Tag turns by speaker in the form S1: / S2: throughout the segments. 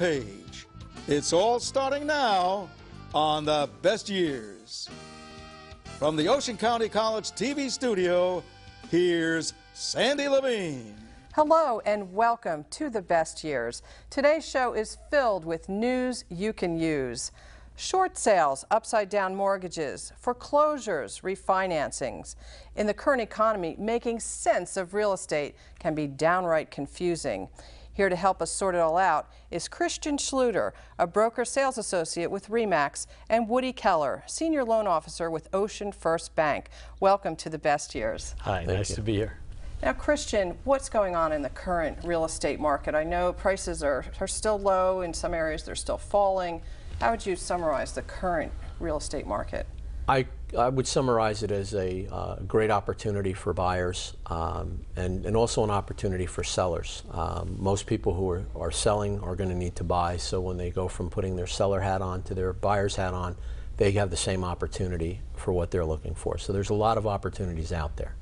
S1: page. It's all starting now on The Best Years. From the Ocean County College TV studio, here's Sandy Levine.
S2: Hello and welcome to The Best Years. Today's show is filled with news you can use. Short sales, upside-down mortgages, foreclosures, refinancings. In the current economy, making sense of real estate can be downright confusing. Here to help us sort it all out is Christian Schluter, a broker sales associate with RE/MAX, and Woody Keller, senior loan officer with Ocean First Bank. Welcome to The Best Years.
S3: Hi, nice to be here.
S2: Now, Christian, what's going on in the current real estate market? I know prices are still low. In some areas, they're still falling. How would you summarize the current real estate market?
S3: I would summarize it as a great opportunity for buyers and also an opportunity for sellers. Most people who are selling are going to need to buy, so when they go from putting their seller hat on to their buyer's hat on, they have the same opportunity for what they're looking for. So there's a lot of opportunities out there.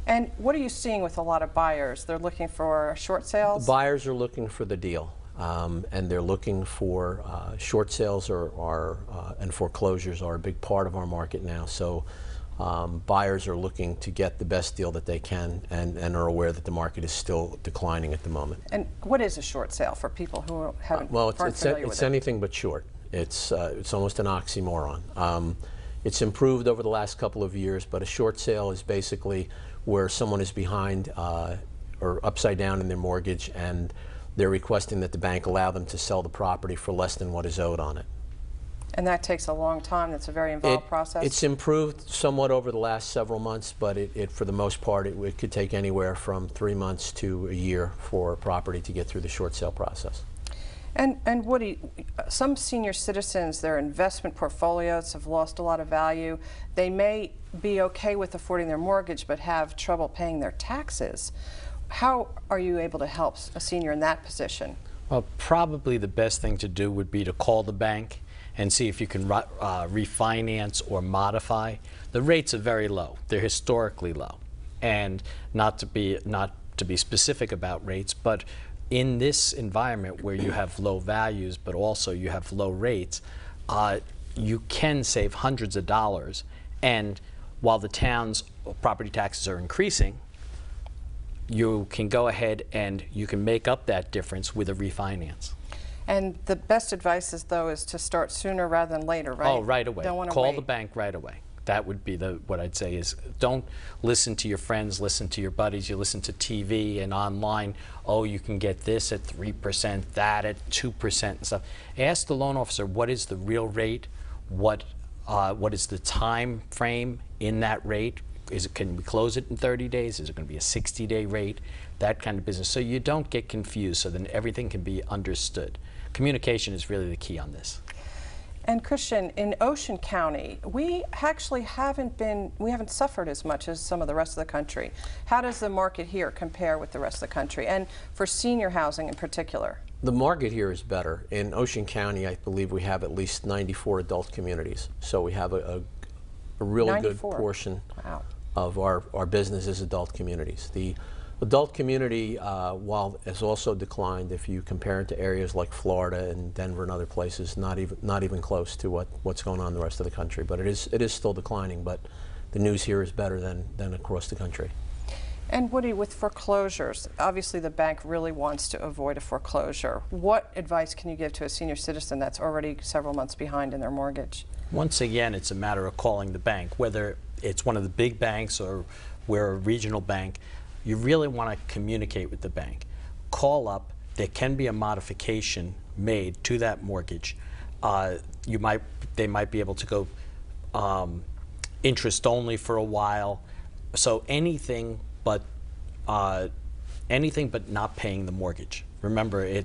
S2: And what are you seeing with a lot of buyers? They're looking for short sales?
S3: The buyers are looking for the deal. And they're looking for short sales and foreclosures are a big part of our market now. So buyers are looking to get the best deal that they can and are aware that the market is still declining at the moment.
S2: And what is a short sale for people who haven't
S3: well,
S2: aren't familiar with
S3: it's
S2: it?
S3: anything but short. It's almost an oxymoron. It's improved over the last couple of years, but a short sale is basically where someone is behind or upside down in their mortgage and they're requesting that the bank allow them to sell the property for less than what is owed on it.
S2: And that takes a long time. That's a very involved process.
S3: It's improved somewhat over the last several months, but for the most part, it could take anywhere from 3 months to a year for a property to get through the short sale process.
S2: And Woody, some senior citizens, their investment portfolios have lost a lot of value. They may be okay with affording their mortgage, but have trouble paying their taxes. How are you able to help a senior in that position?
S4: Well, probably the best thing to do would be to call the bank and see if you can refinance or modify. The rates are very low. They're historically low. And not to be specific about rates, but in this environment where you have low values but also you have low rates, you can save hundreds of dollars. And while the town's property taxes are increasing, you can go ahead and you can make up that difference with a refinance. And
S2: the best advice is, though, is to start sooner rather than later, right?
S4: Oh, right away.
S2: Don't want to
S4: Call
S2: wait.
S4: the bank right away. That would be what I'd say is, don't listen to your friends, listen to your buddies, you listen to TV and online, oh, you can get this at 3%, that at 2% and stuff. Ask the loan officer, what is the real rate? What is the time frame in that rate? Can we close it in 30 days? Is it going to be a 60-day rate? That kind of business. So you don't get confused, so then everything can be understood. Communication is really the key on this.
S2: And Christian, in Ocean County, we actually haven't suffered as much as some of the rest of the country. How does the market here compare with the rest of the country, and for senior housing in particular?
S3: The market here is better. In Ocean County, I believe we have at least 94 adult communities. So we have a really 94. Good portion.
S2: Wow.
S3: Of our business is adult communities. The adult community, while has also declined, if you compare it to areas like Florida and Denver and other places, not even close to what's going on in the rest of the country. But it is still declining. But the news here is better than across the country.
S2: And Woody, with foreclosures, obviously the bank really wants to avoid a foreclosure. What advice can you give to a senior citizen that's already several months behind in their mortgage?
S4: Once again, it's a matter of calling the bank, whether it's one of the big banks or we're a regional bank. You really want to communicate with the bank. Call up. There can be a modification made to that mortgage. They might be able to go interest only for a while. So anything but not paying the mortgage. Remember,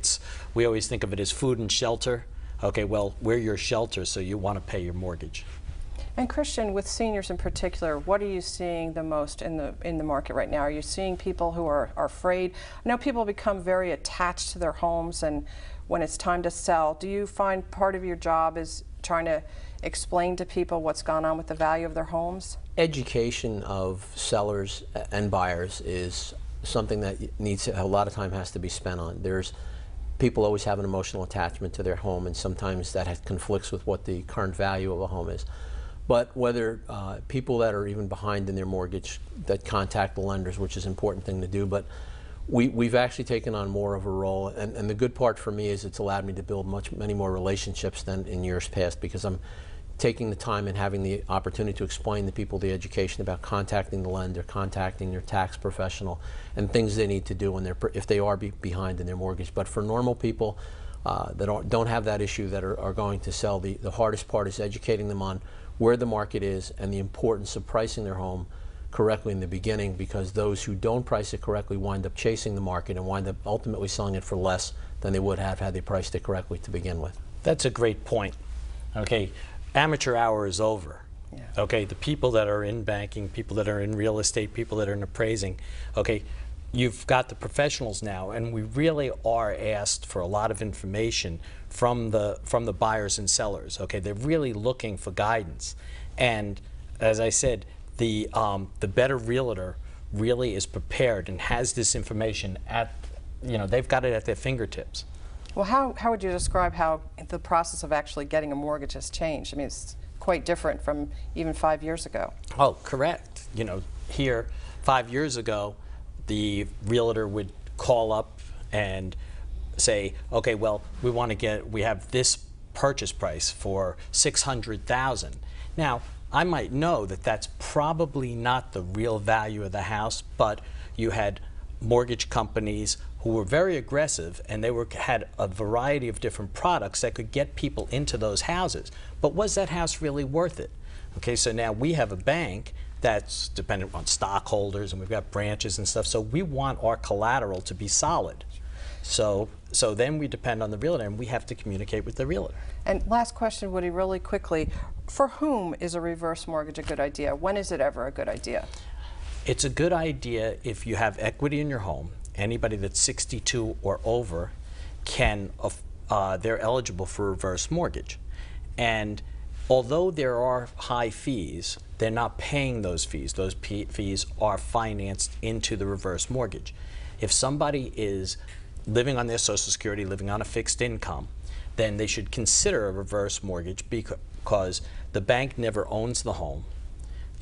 S4: we always think of it as food and shelter. Okay, well, we're your shelter, so you want to pay your mortgage.
S2: And Christian, with seniors in particular, what are you seeing the most in the market right now? Are you seeing people who are afraid? I know people become very attached to their homes, and when it's time to sell, do you find part of your job is trying to explain to people what's gone on with the value of their homes?
S3: Education of sellers and buyers is something that a lot of time has to be spent on. people always have an emotional attachment to their home, and sometimes that conflicts with what the current value of a home is. But whether people that are even behind in their mortgage that contact the lenders, which is an important thing to do, but we've actually taken on more of a role, and the good part for me is it's allowed me to build many more relationships than in years past, because I'm taking the time and having the opportunity to explain to people the education about contacting the lender, contacting their tax professional, and things they need to do when if they are behind in their mortgage. But for normal people that don't have that issue, that are going to sell, the hardest part is educating them on where the market is and the importance of pricing their home correctly in the beginning, because those who don't price it correctly wind up chasing the market and wind up ultimately selling it for less than they would have had they priced it correctly to begin with.
S4: That's a great point. Okay, amateur hour is over. Yeah. Okay, the people that are in banking, people that are in real estate, people that are in appraising, okay, you've got the professionals now, and we really are asked for a lot of information from the buyers and sellers. Okay, they're really looking for guidance, and as I said, the better realtor really is prepared and has this information they've got it at their fingertips.
S2: Well, how would you describe how the process of actually getting a mortgage has changed? I mean, it's quite different from even 5 years ago.
S4: Oh, correct. Here, 5 years ago, the realtor would call up and say, okay, well, we have this purchase price for $600,000. Now, I might know that that's probably not the real value of the house, but you had mortgage companies who were very aggressive, and they had a variety of different products that could get people into those houses. But was that house really worth it? Okay, so now we have a bank that's dependent on stockholders, and we've got branches and stuff, so we want our collateral to be solid. So then we depend on the realtor, and we have to communicate with the realtor.
S2: And last question, Woody, really quickly. For whom is a reverse mortgage a good idea? When is it ever a good idea?
S4: It's a good idea if you have equity in your home. Anybody that's 62 or over they're eligible for a reverse mortgage. And although there are high fees, they're not paying those fees. Those fees are financed into the reverse mortgage. If somebody is living on their Social Security, living on a fixed income, then they should consider a reverse mortgage, because the bank never owns the home.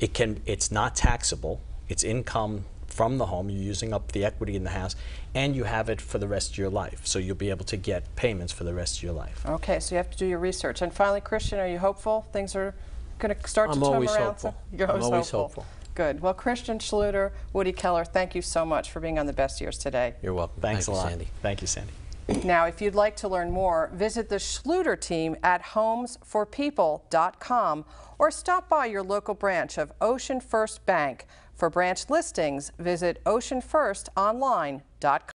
S4: It's not taxable. It's income from the home. You're using up the equity in the house, and you have it for the rest of your life. So you'll be able to get payments for the rest of your life.
S2: Okay, so you have to do your research. And finally, Christian, are you hopeful things are going to start to turn around?
S3: I'm always hopeful.
S2: You're
S3: always hopeful.
S2: Good. Well, Christian Schluter, Woody Keller, thank you so much for being on The Best Years today.
S3: You're welcome.
S4: Thanks a lot,
S3: Sandy.
S4: Thank you, Sandy.
S2: Now, if you'd like to learn more, visit the Schluter team at homesforpeople.com or stop by your local branch of Ocean First Bank. For branch listings, visit oceanfirstonline.com.